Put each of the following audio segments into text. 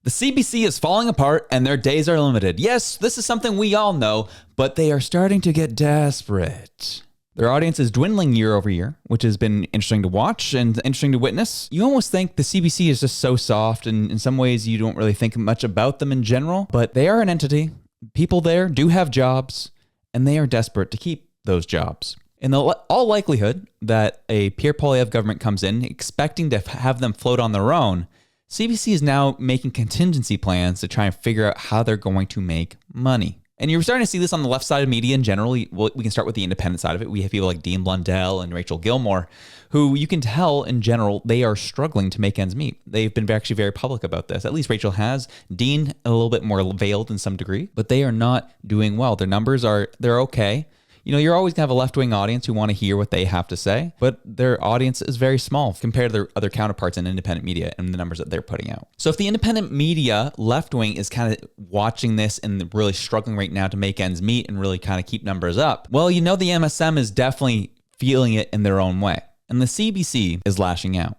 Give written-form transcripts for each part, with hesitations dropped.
The CBC is falling apart and their days are limited. Yes, this is something we all know, but they are starting to get desperate. Their audience is dwindling year over year, which has been interesting to watch and interesting to witness. You almost think the CBC is just so soft, and in some ways you don't really think much about them in general, but they are an entity. People there do have jobs, and they are desperate to keep those jobs. In all likelihood that a Pierre Poilievre government comes in expecting to have them float on their own, CBC is now making contingency plans to try and figure out how they're going to make money. And you're starting to see this on the left side of media in general. We can start with the independent side of it. We have people like Dean Blundell and Rachel Gilmore, who you can tell in general, they are struggling to make ends meet. They've been actually very public about this. At least Rachel has. Dean, a little bit more veiled in some degree, but they are not doing well. Their numbers they're okay. You know, you're always going to have a left-wing audience who want to hear what they have to say, but their audience is very small compared to their other counterparts in independent media and the numbers that they're putting out. So if the independent media left-wing is kind of watching this and really struggling right now to make ends meet and really kind of keep numbers up, well, you know the MSM is definitely feeling it in their own way. And the CBC is lashing out.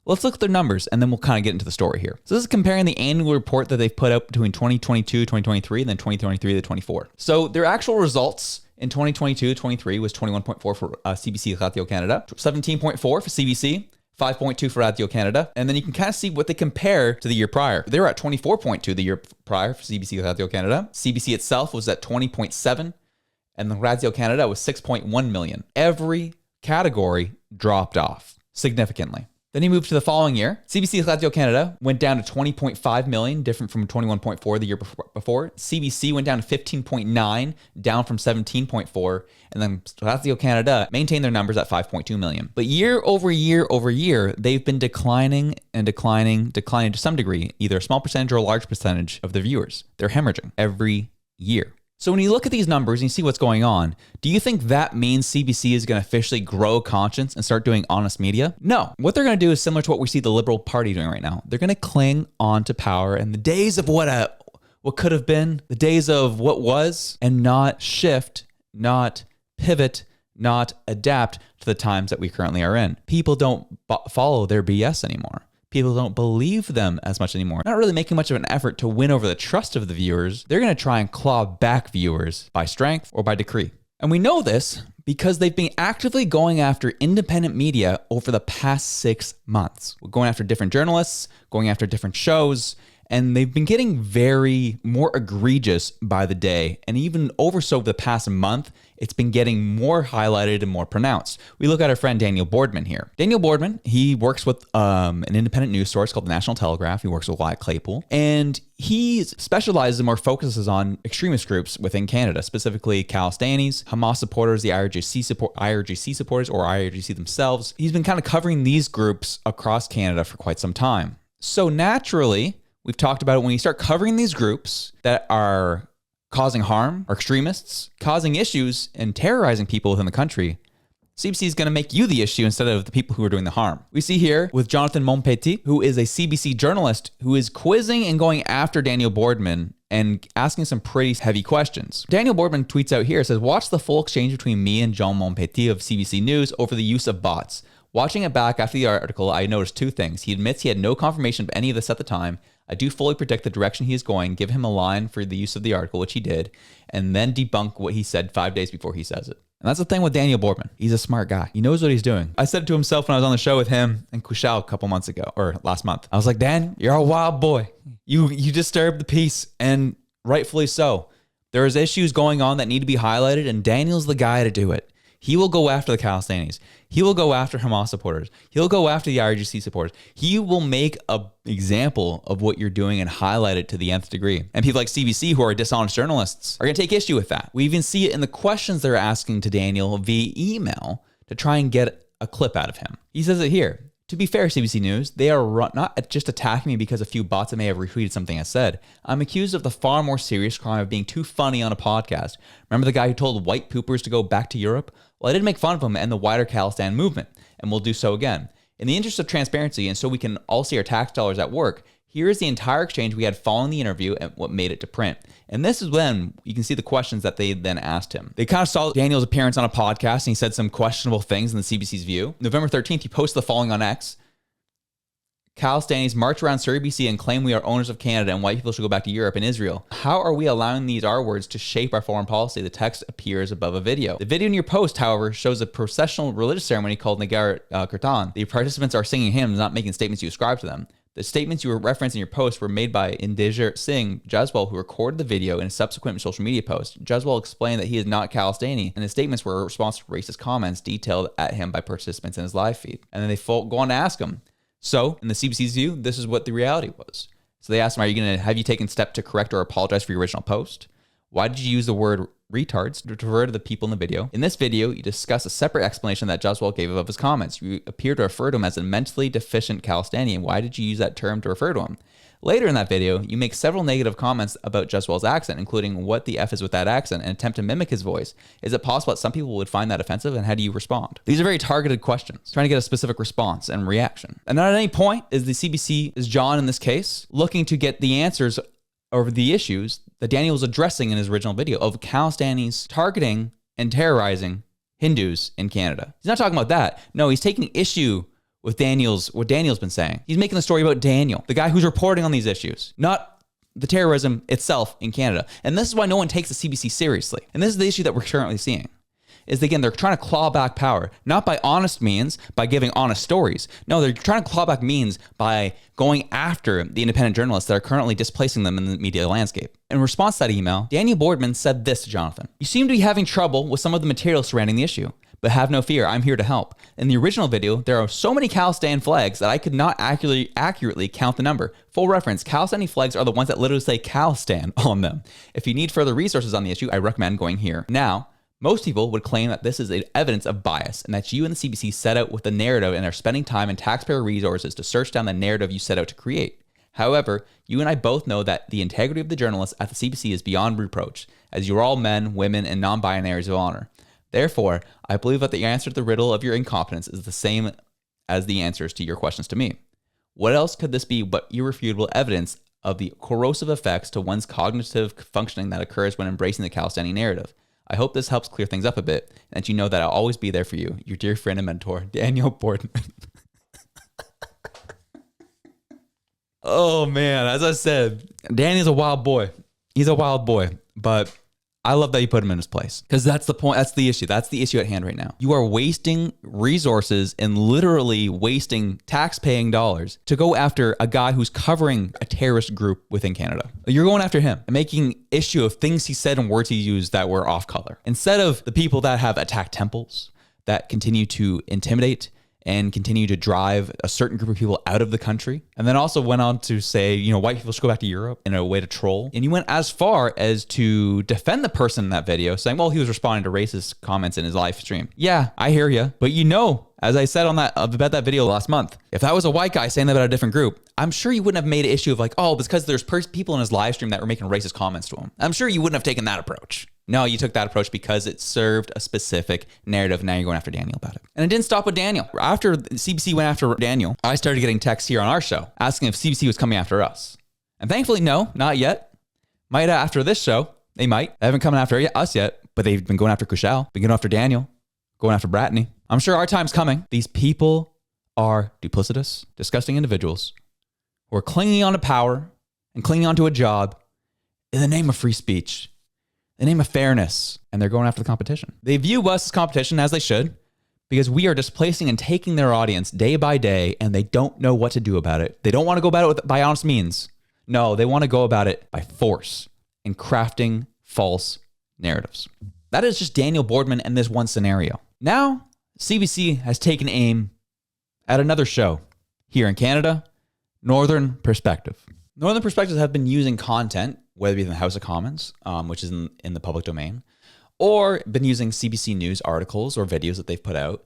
Let's look at their numbers and then we'll kind of get into the story here. So this is comparing the annual report that they've put out between 2022, 2023, and then 2023 to 24. So their actual results in 2022-23 was 21.4 for CBC Radio Canada, 17.4 for CBC, 5.2 for Radio Canada, and then you can kind of see what they compare to the year prior. They were at 24.2 the year prior for CBC Radio Canada. CBC itself was at 20.7, and the Radio Canada was 6.1 million. Every category dropped off significantly. Then he moved to the following year. CBC Radio Canada went down to 20.5 million, different from 21.4 the year before. CBC went down to 15.9, down from 17.4. And then Radio Canada maintained their numbers at 5.2 million. But year over year, they've been declining to some degree, either a small percentage or a large percentage of the viewers. They're hemorrhaging every year. So when you look at these numbers and you see what's going on, do you think that means CBC is going to officially grow a conscience and start doing honest media? No. What they're going to do is similar to what we see the Liberal Party doing right now. They're going to cling on to power and the days of what could have been, the days of what was, and not shift, not pivot, not adapt to the times that we currently are in. People don't follow their BS anymore. People don't believe them as much anymore. Not really making much of an effort to win over the trust of the viewers. They're going to try and claw back viewers by strength or by decree. And we know this because they've been actively going after independent media over the past 6 months. We're going after different journalists, going after different shows, and they've been getting very more egregious by the day. And even over so the past month, it's been getting more highlighted and more pronounced. We look at our friend Daniel Boardman here. Daniel Boardman, he works with an independent news source called the National Telegraph. He works with Wyatt Claypool. And he specializes and more focuses on extremist groups within Canada, specifically Calistanis, Hamas supporters, the IRGC supporters, or IRGC themselves. He's been kind of covering these groups across Canada for quite some time. So naturally, we've talked about it, when you start covering these groups that are causing harm, are extremists, causing issues, and terrorizing people within the country, CBC is going to make you the issue instead of the people who are doing the harm. We see here with Jonathan Monpetit, who is a CBC journalist who is quizzing and going after Daniel Boardman and asking some pretty heavy questions. Daniel Boardman tweets out here, says, "Watch the full exchange between me and John Monpetit of CBC News over the use of bots. Watching it back after the article, I noticed two things. He admits he had no confirmation of any of this at the time. I do fully predict the direction he is going, give him a line for the use of the article, which he did, and then debunk what he said 5 days before he says it." And that's the thing with Daniel Boardman. He's a smart guy. He knows what he's doing. I said it to himself when I was on the show with him and Kushal a couple months ago, or last month. I was like, Dan, you're a wild boy. You disturbed the peace, and rightfully so. There's issues going on that need to be highlighted, and Daniel's the guy to do it. He will go after the Calistanis. He will go after Hamas supporters. He'll go after the IRGC supporters. He will make an example of what you're doing and highlight it to the nth degree. And people like CBC, who are dishonest journalists, are going to take issue with that. We even see it in the questions they're asking to Daniel via email to try and get a clip out of him. He says it here. To be fair, CBC News, they are not just attacking me because a few bots that may have retweeted something I said. I'm accused of the far more serious crime of being too funny on a podcast. Remember the guy who told white poopers to go back to Europe? Well, I did make fun of him and the wider Khalistan movement, and we'll do so again. In the interest of transparency, and so we can all see our tax dollars at work, here is the entire exchange we had following the interview and what made it to print. And this is when you can see the questions that they then asked him. They kind of saw Daniel's appearance on a podcast and he said some questionable things in the CBC's view. November 13th, he posted the following on X. Khalistanis march around Surrey, BC and claim we are owners of Canada and white people should go back to Europe and Israel. How are we allowing these R words to shape our foreign policy? The text appears above a video. The video in your post, however, shows a processional religious ceremony called Nagar Kirtan. The participants are singing hymns, not making statements you ascribe to them. The statements you were referencing in your post were made by Indejar Singh Jaswal, who recorded the video in a subsequent social media post. Jaswal explained that he is not Khalistani, and his statements were a response to racist comments detailed at him by participants in his live feed. And then they go on to ask him. So, in the CBC's view, this is what the reality was. So they asked him, have you taken steps to correct or apologize for your original post? Why did you use the word retards to refer to the people in the video? In this video, you discuss a separate explanation that Jaswal gave of his comments. You appear to refer to him as a mentally deficient Khalistani. Why did you use that term to refer to him? Later in that video, you make several negative comments about Jaswal's accent, including what the F is with that accent, and attempt to mimic his voice. Is it possible that some people would find that offensive, and how do you respond? These are very targeted questions, trying to get a specific response and reaction. And not at any point is the CBC, is John in this case, looking to get the answers over the issues that Daniel was addressing in his original video of Khalistanis targeting and terrorizing Hindus in Canada. He's not talking about that. No, he's taking issue with what Daniel's been saying. He's making a story about Daniel, the guy who's reporting on these issues, not the terrorism itself in Canada. And this is why no one takes the CBC seriously. And this is the issue that we're currently seeing. Is again, they're trying to claw back power, not by honest means, by giving honest stories. No, they're trying to claw back means by going after the independent journalists that are currently displacing them in the media landscape. In response to that email, Daniel Boardman said this to Jonathan. You seem to be having trouble with some of the material surrounding the issue, but have no fear, I'm here to help. In the original video, there are so many Khalistan flags that I could not accurately count the number. Full reference, Khalistani flags are the ones that literally say Khalistan on them. If you need further resources on the issue, I recommend going here. Now, most people would claim that this is evidence of bias and that you and the CBC set out with the narrative and are spending time and taxpayer resources to search down the narrative you set out to create. However, you and I both know that the integrity of the journalists at the CBC is beyond reproach, as you're all men, women, and non-binaries of honor. Therefore, I believe that the answer to the riddle of your incompetence is the same as the answers to your questions to me. What else could this be but irrefutable evidence of the corrosive effects to one's cognitive functioning that occurs when embracing the Khalistani narrative? I hope this helps clear things up a bit, and that you know that I'll always be there for you, your dear friend and mentor, Daniel Boardman. Oh man, as I said, Danny's a wild boy. He's a wild boy, but I love that you put him in his place, because that's the point. That's the issue. That's the issue at hand right now. You are wasting resources and literally wasting tax-paying dollars to go after a guy who's covering a terrorist group within Canada. You're going after him and making issue of things he said and words he used that were off color, instead of the people that have attacked temples, that continue to intimidate and continue to drive a certain group of people out of the country. And then also went on to say, white people should go back to Europe in a way to troll. And you went as far as to defend the person in that video, saying, well, he was responding to racist comments in his live stream. Yeah, I hear you. But as I said about that video last month, if that was a white guy saying that about a different group, I'm sure you wouldn't have made an issue of because there's people in his live stream that were making racist comments to him. I'm sure you wouldn't have taken that approach. No, you took that approach because it served a specific narrative. Now you're going after Daniel about it. And it didn't stop with Daniel. After CBC went after Daniel, I started getting texts here on our show asking if CBC was coming after us. And thankfully, no, not yet. Might after this show, they might. They haven't come after us yet, but they've been going after Kushal, been going after Daniel, going after Bratney. I'm sure our time's coming. These people are duplicitous, disgusting individuals who are clinging on to power and clinging onto a job in the name of free speech, in the name of fairness, and they're going after the competition. They view us as competition, as they should, because we are displacing and taking their audience day by day, and they don't know what to do about it. They don't want to go about it by honest means. No, they want to go about it by force and crafting false narratives. That is just Daniel Boardman and this one scenario. Now, CBC has taken aim at another show here in Canada, Northern Perspective. Northern Perspectives have been using content, whether it be in the House of Commons, which is in the public domain, or been using CBC News articles or videos that they've put out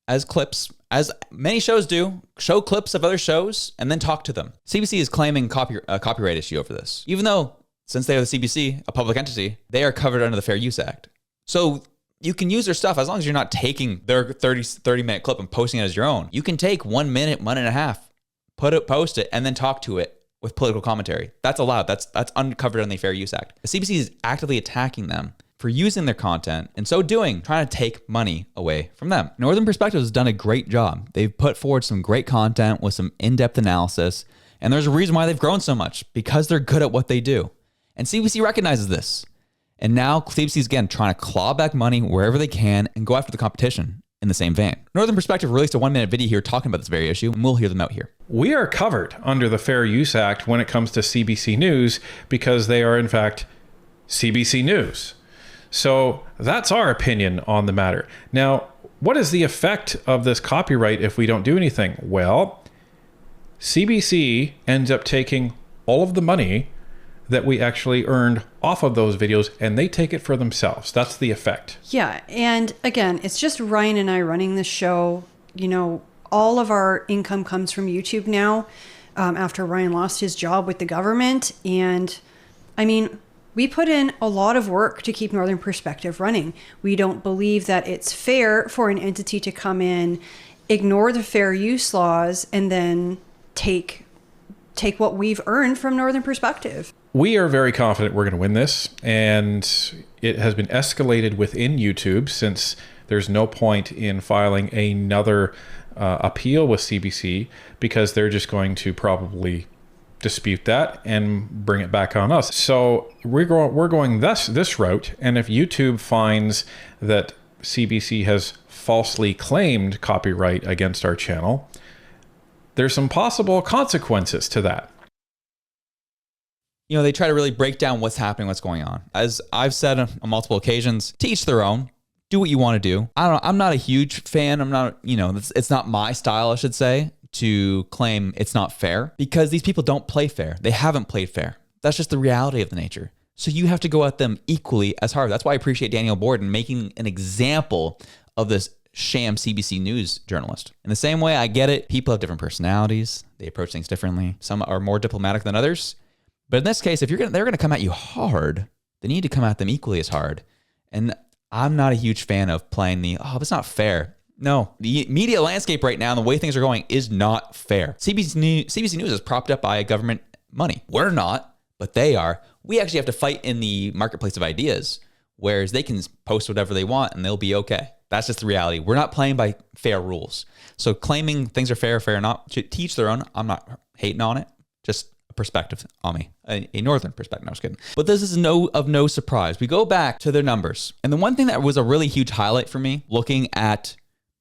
as clips, as many shows do, show clips of other shows and then talk to them. CBC is claiming a copyright issue over this, even though since they are the CBC, a public entity, they are covered under the Fair Use Act. So you can use their stuff as long as you're not taking their 30-minute clip and posting it as your own. You can take 1 minute, 1.5, post it, and then talk to it with political commentary. That's allowed. That's uncovered in the Fair Use Act. The CBC is actively attacking them for using their content, and so doing, trying to take money away from them. Northern Perspectives has done a great job. They've put forward some great content with some in-depth analysis, and there's a reason why they've grown so much, because they're good at what they do. And CBC recognizes this. And now CBC is again trying to claw back money wherever they can and go after the competition in the same vein. Northern Perspective released a 1-minute video here talking about this very issue, and we'll hear them out here. We are covered under the Fair Use Act when it comes to CBC News because they are, in fact, CBC News. So that's our opinion on the matter. Now, what is the effect of this copyright if we don't do anything? Well, CBC ends up taking all of the money that we actually earned off of those videos, and they take it for themselves. That's the effect. Yeah, and again, it's just Ryan and I running this show. You know, all of our income comes from YouTube now, after Ryan lost his job with the government. And I mean, we put in a lot of work to keep Northern Perspective running. We don't believe that it's fair for an entity to come in, ignore the fair use laws, and then take what we've earned from Northern Perspective. We are very confident we're going to win this, and it has been escalated within YouTube since there's no point in filing another appeal with CBC because they're just going to probably dispute that and bring it back on us. So we're going this route, and if YouTube finds that CBC has falsely claimed copyright against our channel, there's some possible consequences to that. You know, they try to really break down what's happening, what's going on. As I've said on multiple occasions, to each their own. Do what you want to do. I don't know. I'm not a huge fan. I'm not, it's not my style, I should say, to claim it's not fair, because these people don't play fair. They haven't played fair. That's just the reality of the nature. So you have to go at them equally as hard. That's why I appreciate Daniel Borden making an example of this sham CBC News journalist. In the same way, I get it. People have different personalities. They approach things differently. Some are more diplomatic than others. But in this case, if they're going to come at you hard, they need to come at them equally as hard. And I'm not a huge fan of playing it's not fair. No, the media landscape right now and the way things are going is not fair. CBC News is propped up by government money. We're not, but they are. We actually have to fight in the marketplace of ideas, whereas they can post whatever they want and they'll be okay. That's just the reality. We're not playing by fair rules. So claiming things are fair or not, to teach their own, I'm not hating on it. Just perspective on me, a northern perspective. No, I was kidding. But this is of no surprise. We go back to their numbers. And the one thing that was a really huge highlight for me looking at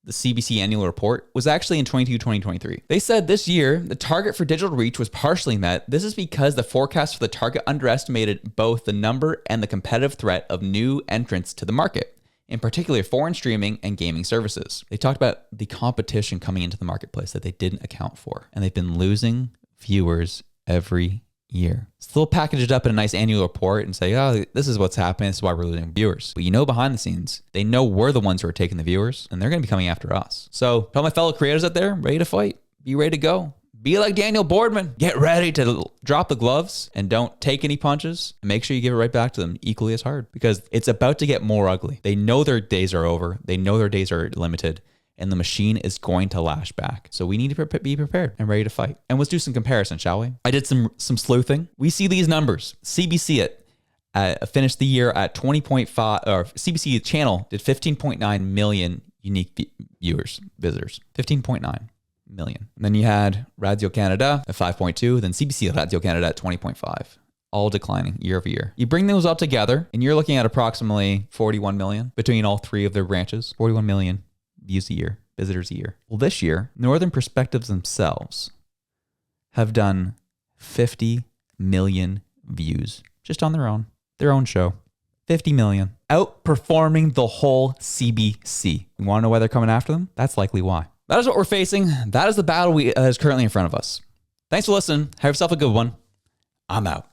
the CBC annual report was actually in 2023. They said this year, the target for digital reach was partially met. This is because the forecast for the target underestimated both the number and the competitive threat of new entrants to the market, in particular foreign streaming and gaming services. They talked about the competition coming into the marketplace that they didn't account for, and they've been losing viewers every year. So they'll package it up in a nice annual report and say, oh, this is what's happening. This is why we're losing viewers. But behind the scenes, they know we're the ones who are taking the viewers, and they're going to be coming after us. So tell my fellow creators out there, ready to fight. Be ready to go. Be like Daniel Boardman. Get ready to drop the gloves and don't take any punches. And make sure you give it right back to them equally as hard, because it's about to get more ugly. They know their days are over. They know their days are limited. And the machine is going to lash back. So we need to be prepared and ready to fight. And let's do some comparison, shall we? I did some sleuthing. We see these numbers. CBC finished the year at 20.5, or CBC channel did 15.9 million unique visitors. 15.9 million. And then you had Radio Canada at 5.2, then CBC Radio Canada at 20.5. All declining year over year. You bring those all together, and you're looking at approximately 41 million between all three of their branches. 41 million views a year, visitors a year. Well, this year, Northern Perspectives themselves have done 50 million views just on their own show. 50 million. Outperforming the whole CBC. You want to know why they're coming after them? That's likely why. That is what we're facing. That is the battle that is currently in front of us. Thanks for listening. Have yourself a good one. I'm out.